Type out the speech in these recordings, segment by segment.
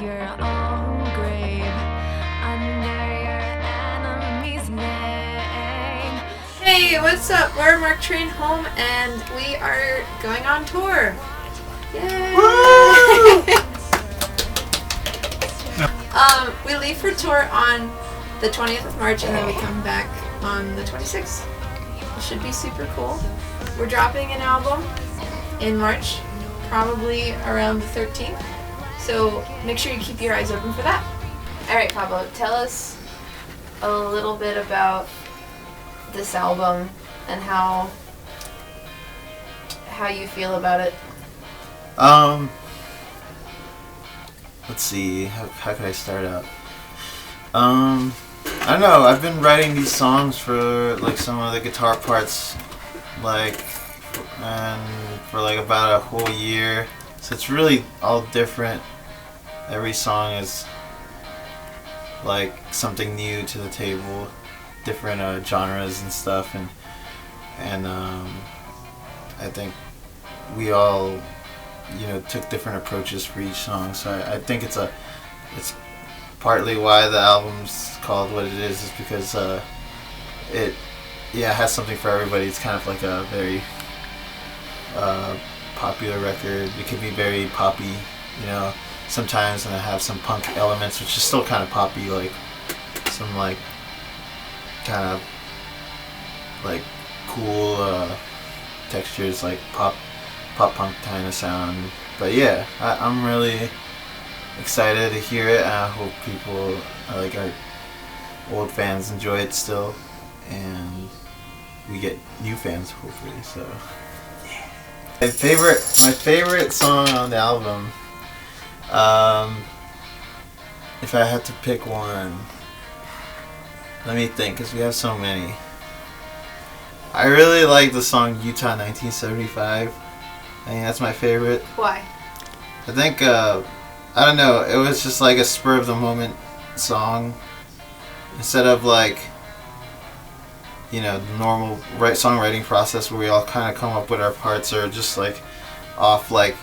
your own grave under your enemy's name. Hey, what's up? We're MARC Train Home, and we are going on tour. Yay! We leave for tour on the 20th of March, and then we come back on the 26th. It should be super cool. We're dropping an album in March, probably around the 13th. So make sure you keep your eyes open for that. All right, Pablo, tell us a little bit about this album and how you feel about it. Let's see, how could I start out? I don't know, I've been writing these songs for like some of the guitar parts and for like about a whole year. So it's really all different. Every song is like something new to the table, different genres and stuff, and I think we all took different approaches for each song. So I think it's partly why the album's called what it is because it has something for everybody. It's kind of like a very popular record. It can be very poppy, sometimes, and I have some punk elements, which is still kind of poppy, like some like kind of like cool textures, like pop punk kind of sound. But yeah, I'm really excited to hear it, and I hope people, like our old fans, enjoy it still, and we get new fans hopefully. So yeah. My favorite song on the album, if I had to pick one, let me think, because we have so many. I really like the song Utah 1975. I think that's my favorite. Why? I think, I don't know, it was just like a spur of the moment song. Instead of like, the normal songwriting process where we all kind of come up with our parts or just like off like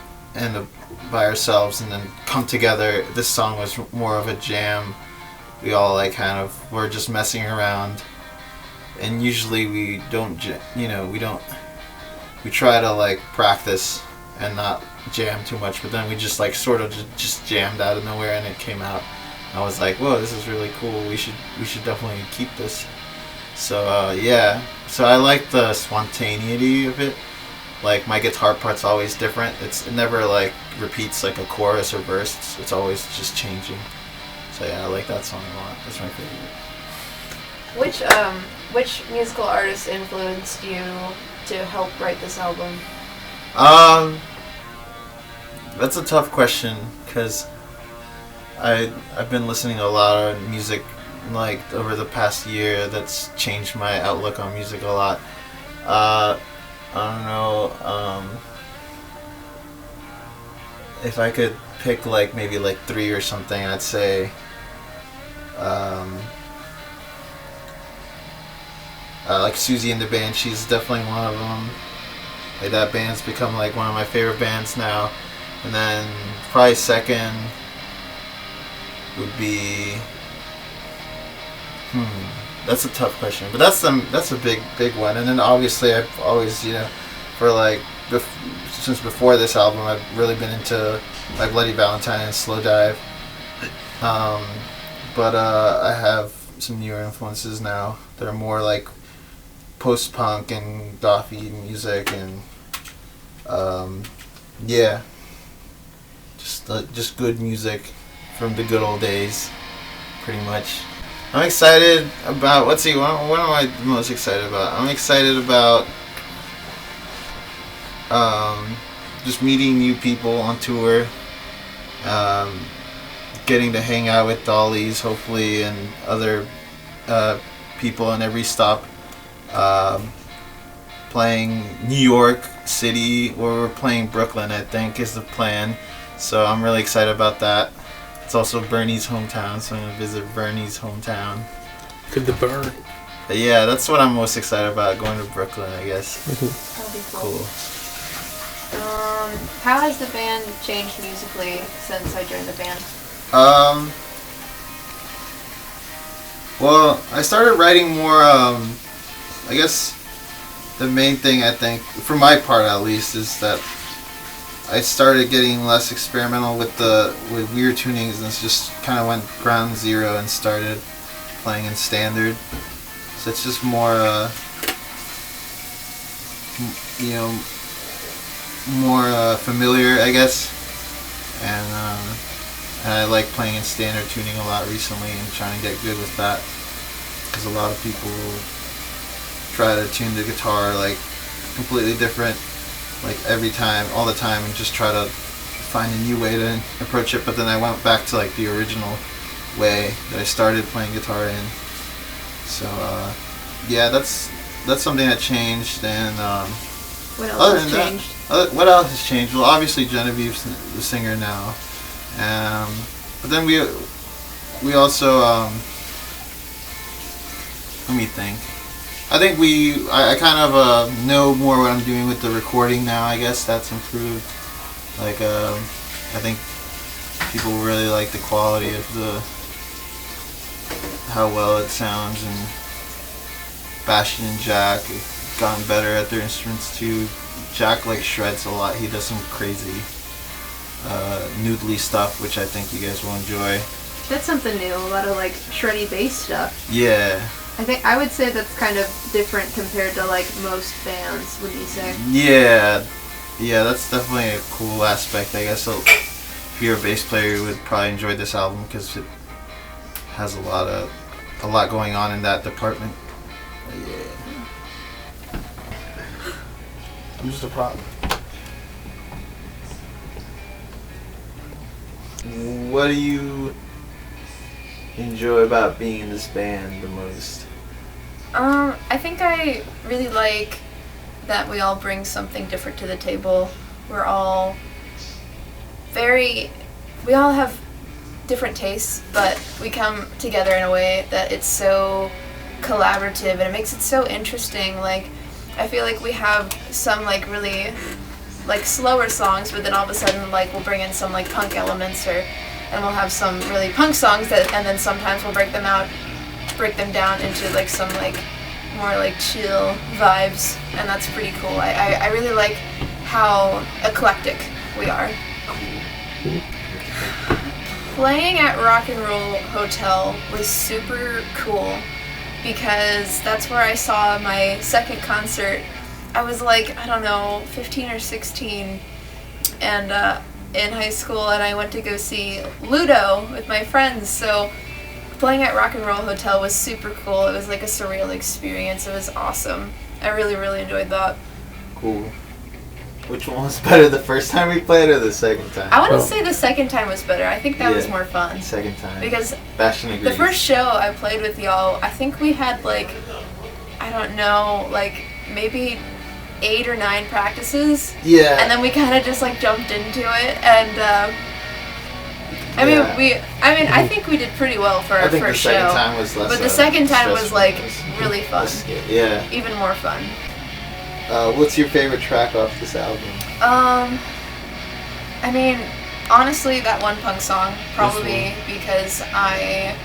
by ourselves and then come together. This song was more of a jam. We all like kind of were just messing around. And usually we don't, we try to like practice and not jam too much, but then we just like sort of just jammed out of nowhere and it came out. I was like, whoa, this is really cool. We should definitely keep this. So yeah, so I like the spontaneity of it. Like my guitar part's always different. It never like repeats like a chorus or verse. It's always just changing. So yeah, I like that song a lot. That's my favorite. Which musical artist influenced you to help write this album? That's a tough question because I've been listening to a lot of music like over the past year. That's changed my outlook on music a lot. I don't know if I could pick like maybe like 3 or something. I'd say like Susie and the Banshees, definitely one of them. Like that band's become like one of my favorite bands now. And then probably second would be that's a tough question, but that's a big one. And then obviously I've always for like since before this album I've really been into like Bloody Valentine and Slow Dive. But I have some newer influences now that are more like post-punk and gothy music and yeah, just good music from the good old days, pretty much. I'm excited about, what am I most excited about? I'm excited about just meeting new people on tour, getting to hang out with Dollies hopefully and other people in every stop, playing New York City, or we're playing Brooklyn I think is the plan, so I'm really excited about that. It's also Bernie's hometown, so I'm going to visit Bernie's hometown. Could the burn. But yeah, that's what I'm most excited about, going to Brooklyn, I guess. That'll be cool. Cool. How has the band changed musically since I joined the band? Um, well, I started writing more. I guess the main thing I think, for my part at least, is that I started getting less experimental with weird tunings and just kind of went ground zero and started playing in standard. So it's just more, more familiar, I guess. And I like playing in standard tuning a lot recently and trying to get good with that. Because a lot of people try to tune the guitar like completely different, like every time, all the time, and just try to find a new way to approach it. But then I went back to like the original way that I started playing guitar in. So yeah, that's something that changed. And what else has changed? What else has changed? Well, obviously Genevieve's the singer now. But then we also let me think. I think I kind of know more what I'm doing with the recording now. I guess that's improved. Like I think people really like the quality of how well it sounds, and Bastion and Jack have gotten better at their instruments too. Jack like shreds a lot. He does some crazy noodly stuff, which I think you guys will enjoy. That's something new. A lot of like shreddy bass stuff. Yeah. I would say that's kind of different compared to like most bands. Wouldn't you say? Yeah, that's definitely a cool aspect. I guess so, if you're a bass player, you would probably enjoy this album because it has a lot going on in that department. Yeah. I'm just a prop. What do you enjoy about being in this band the most? I think I really like that we all bring something different to the table. We all have different tastes, but we come together in a way that it's so collaborative, and it makes it so interesting. Like, I feel like we have some like really like slower songs, but then all of a sudden like we'll bring in some like punk elements, and we'll have some really punk songs and then sometimes we'll break them down into like some like more like chill vibes, and that's pretty cool. I really like how eclectic we are. Playing at Rock and Roll Hotel was super cool because that's where I saw my second concert. I was like, I don't know, 15 or 16, and in high school, and I went to go see Ludo with my friends. So playing at Rock and Roll Hotel was super cool. It was like a surreal experience. It was awesome. I really, really enjoyed that. Cool. Which one was better, the first time we played or the second time? I want to say the second time was better. I think that was more fun. Second time. Because Bastion agrees. The first show I played with y'all, I think we had like, I don't know, like maybe 8 or 9 practices. Yeah. And then we kind of just like jumped into it, and I think we did pretty well for our first show. The second time was less. But the second time was like really fun. Yeah. Even more fun. What's your favorite track off this album? I mean, honestly, that one punk song, probably because I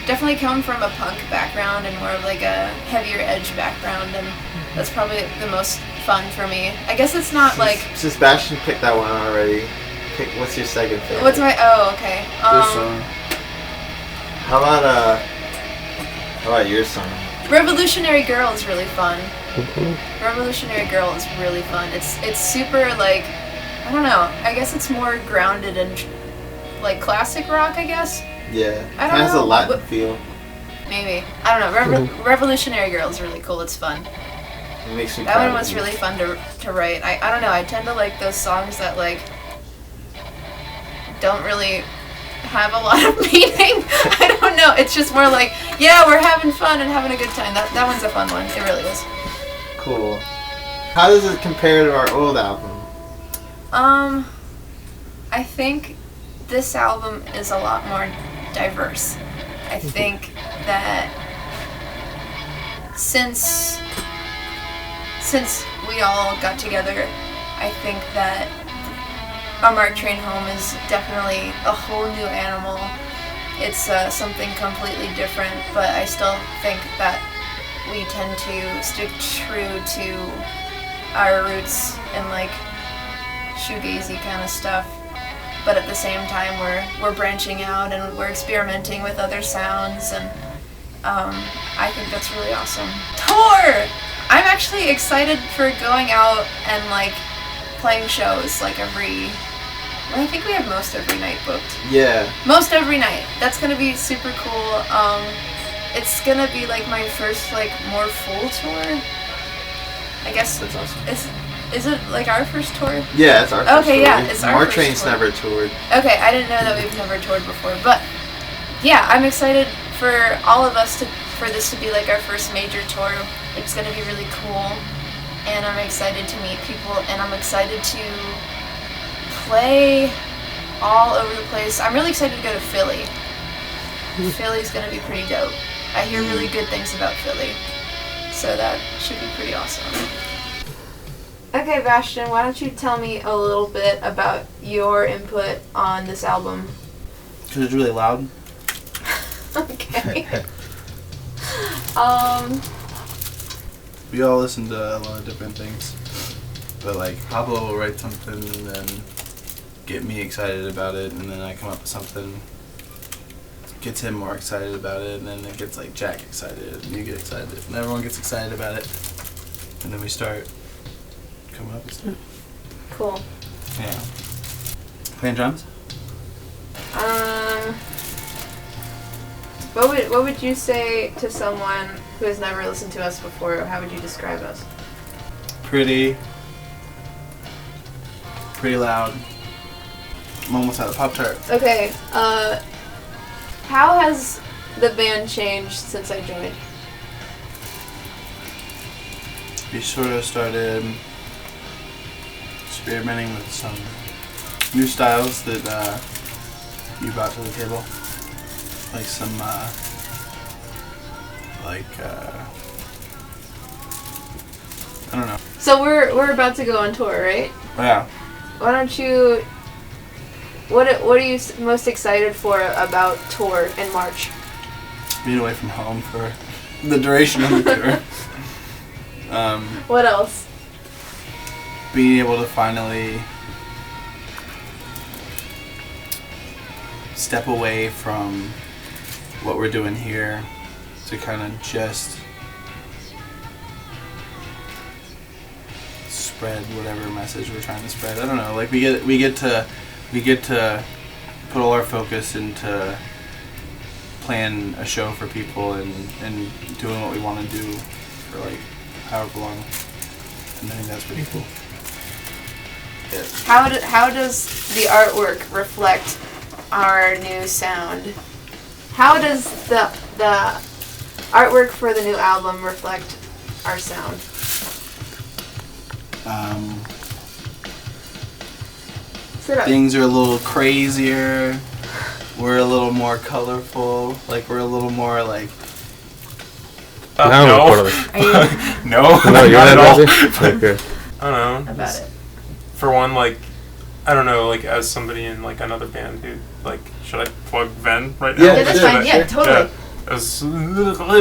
definitely come from a punk background and more of like a heavier edge background, and that's probably the most fun for me. I guess it's not Since Bastion picked that one already, what's your second favorite? What's my, okay. Your song. How about your song? Revolutionary Girl is really fun. Revolutionary Girl is really fun. It's super like, I don't know, I guess it's more grounded in like classic rock, I guess. Yeah. I don't know. It has a Latin feel. Maybe. I don't know. Revolutionary Girl is really cool. It's fun. It makes me That one was really fun to write. I don't know, I tend to like those songs that like don't really have a lot of meaning. I don't know. It's just more like, yeah, we're having fun and having a good time. That one's a fun one. It really is. Cool. How does it compare to our old album? I think this album is a lot more diverse. I think that since we all got together, I think that A MARC Train Home is definitely a whole new animal. It's something completely different, but I still think that we tend to stick true to our roots and like shoegazy kind of stuff. But at the same time, we're branching out and we're experimenting with other sounds, and I think that's really awesome. Tour! I'm actually excited for going out and like playing shows like I think we have most every night booked. Yeah. Most every night. That's gonna be super cool. It's gonna be like my first like more full tour. I guess. That's awesome. Is it like our first tour? Yeah, it's our first Okay, tour. yeah, it's our MARC first Train's tour. never toured. Okay, I didn't know that we've never toured before, but yeah, I'm excited for all of us for this to be like our first major tour. It's gonna be really cool, and I'm excited to meet people, and I'm excited to play all over the place. I'm really excited to go to Philly. Philly's gonna be pretty dope. I hear really good things about Philly, so that should be pretty awesome. Okay, Bastion, why don't you tell me a little bit about your input on this album? Because it's really loud. Okay. We all listen to a lot of different things. But like, Pablo will write something and then get me excited about it, and then I come up with something, gets him more excited about it, and then it gets like Jack excited, and you get excited, and everyone gets excited about it. And then we start coming up with stuff. Cool. Yeah. Playing drums? What would you say to someone who has never listened to us before? How would you describe us? Pretty loud. I'm almost out of Pop-Tart. Okay, how has the band changed since I joined? We sort of started experimenting with some new styles that you brought to the table. Like some, I don't know. So we're about to go on tour, right? Yeah. Why don't you... What are you most excited for about tour in March? Being away from home for the duration of the tour. What else? Being able to finally step away from what we're doing here to kind of just spread whatever message we're trying to spread. I don't know. Like we get to put all our focus into playing a show for people and doing what we want to do for like however long. And I think that's pretty cool. Yeah. How does the artwork reflect our new sound? How does the artwork for the new album reflect our sound? Sit up. Things are a little crazier. We're a little more colorful. Like we're a little more like. No. Are you No, No, you're not at all. Okay. I don't know. about just- it? For one, like, I don't know, like, as somebody in, like, another band who, like, should I plug Ven right now? Yeah, Yeah, that's sure, fine. Yeah, totally.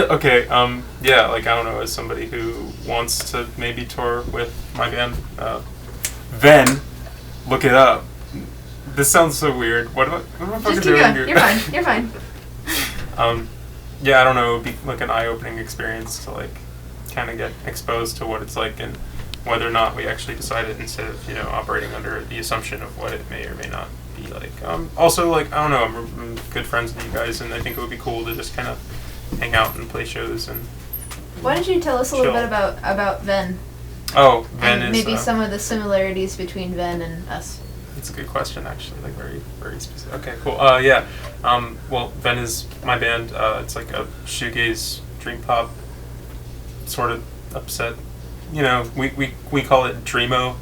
Okay, yeah, like, I don't know, as somebody who wants to maybe tour with my band, Ven, look it up. This sounds so weird. What am I Just fucking keep doing going. here? You're fine. You're fine. Yeah, I don't know, it would be, like, an eye-opening experience to, like, kind of get exposed to what it's like and whether or not we actually decide it instead of, you know, operating under the assumption of what it may or may not be like. Also, like, I don't know, I'm good friends with you guys, and I think it would be cool to just kind of hang out and play shows and... Why don't you tell us a little Chill. bit about Ven? Oh, Ven And is... maybe some of the similarities between Ven and us. That's a good question, actually, like, very, very specific. Okay, cool. Yeah. Well, Ven is my band. It's like a shoegaze, dream pop, sort of upset. You know, we call it dreamo,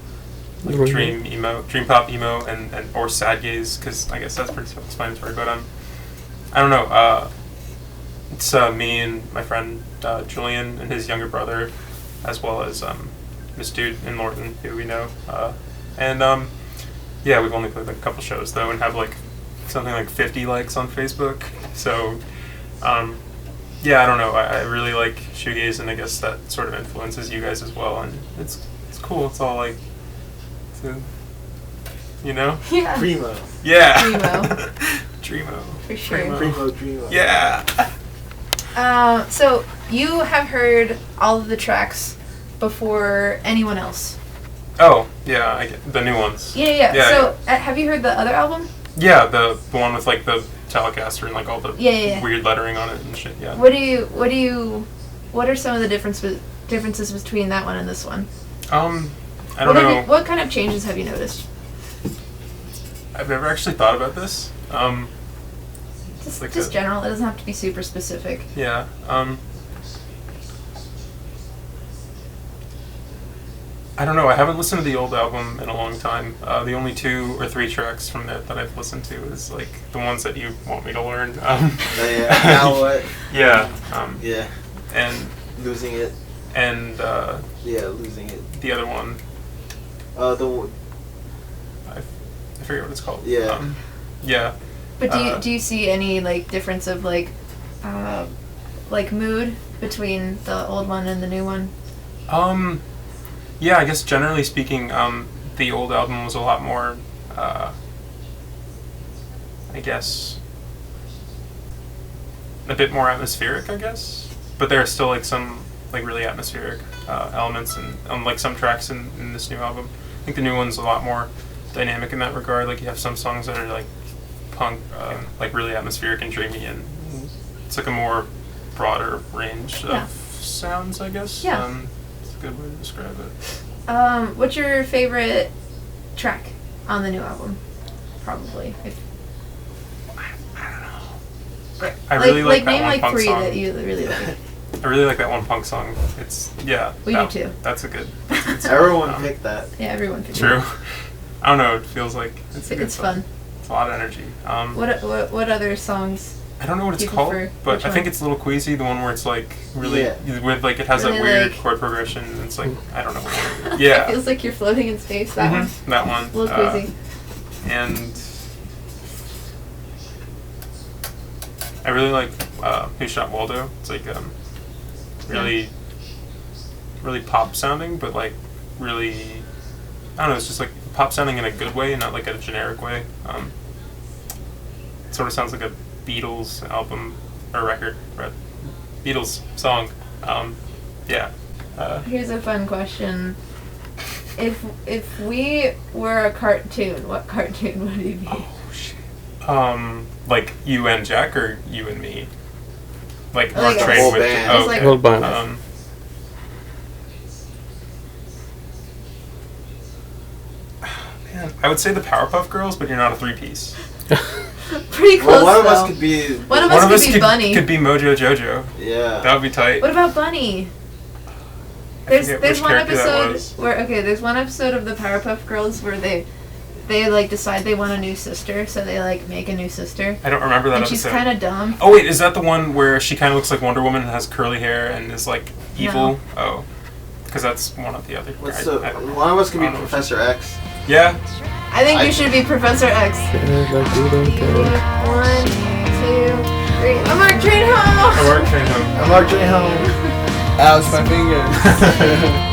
like Mhm. dream emo, dream pop emo, and or sad gaze, because I guess that's pretty self-explanatory. But I don't know. It's me and my friend Julian and his younger brother, as well as this dude in Lorton who we know, and Yeah, we've only played like a couple shows though, and have like something like 50 likes on Facebook. So, yeah, I don't know. I really like shoegaze, and I guess that sort of influences you guys as well. And it's cool. It's all like, you know? Yeah. Primo. Yeah. Primo. Dreamo. For sure. Primo Dreamo. Yeah. So you have heard all of the tracks before anyone else. Oh, yeah. I get the new ones. Yeah. Yeah, So have you heard the other album? Yeah, the one with like the Telecaster and like all the Yeah. weird lettering on it and shit. Yeah. What are some of the differences between that one and this one? I don't know. What kind of changes have you noticed? I've never actually thought about this. Just, like just a- general. It doesn't have to be super specific. Yeah. I don't know. I haven't listened to the old album in a long time. The only 2 or 3 tracks from that I've listened to is like the ones that you want me to learn. Yeah. Now what? Yeah. Yeah. And Losing it. yeah, Losing it. the other one, The I forget what it's called. Yeah. Yeah. But do you see any like difference of like mood between the old one and the new one? Yeah, I guess generally speaking, the old album was a lot more, I guess, a bit more atmospheric, I guess. But there are still like some like really atmospheric elements and on like some tracks in this new album. I think the new one's a lot more dynamic in that regard. Like you have some songs that are like punk, like really atmospheric and dreamy, and it's like a more broader range of sounds, I guess. Yeah. It's a good way to describe it. What's your favorite track on the new album? Probably. I really like that name one like punk 3 song. that you really like. I really like that one punk song. It's We do too. That's a good. Everyone picked that. Yeah, everyone can. True. I don't know. It feels like it's a good It's song. fun. It's a lot of energy. What other songs? I don't know what it's you called, prefer? but Which I think one? it's Little Queasy, the one where it's like really Yeah. with like it has Really that weird like- chord progression. And it's like I don't know. It Yeah. feels like you're floating in space. That one. Mhm, that one. A little crazy. And I really like Who Shot Waldo. It's like really pop sounding, but like really I don't know. It's just like pop sounding in a good way, not like a generic way. It sort of sounds like a Beatles album or record, right? Beatles song. Yeah. Here's a fun question. If we were a cartoon, what cartoon would it be? Oh shit. Like you and Jack, or you and me? Like Like our a train whole with. band. Oh, It's like- okay. Whole band. Man, I would say the Powerpuff Girls, but you're not a 3-piece. Pretty close. Well, one of though. us could be. One of One of us us could be Bunny. could be Mojo Jojo. Yeah. That would be tight. What about Bunny? I There's forget there's which one character that episode was. where there's one episode of the Powerpuff Girls where they like decide they want a new sister, so they like make a new sister, I don't remember that and episode. she's kind of dumb. Oh wait, is that the one where she kind of looks like Wonder Woman and has curly hair and is like evil? No. Oh, because that's one of the other. What's I the? don't know. One of us could be I don't know. Professor X. Yeah. I think I- you should be Professor X. Like you don't care. 1, 2, 3. I'm Mark Train home. I work train home. I'm Mark J. Home. Ouch, my finger.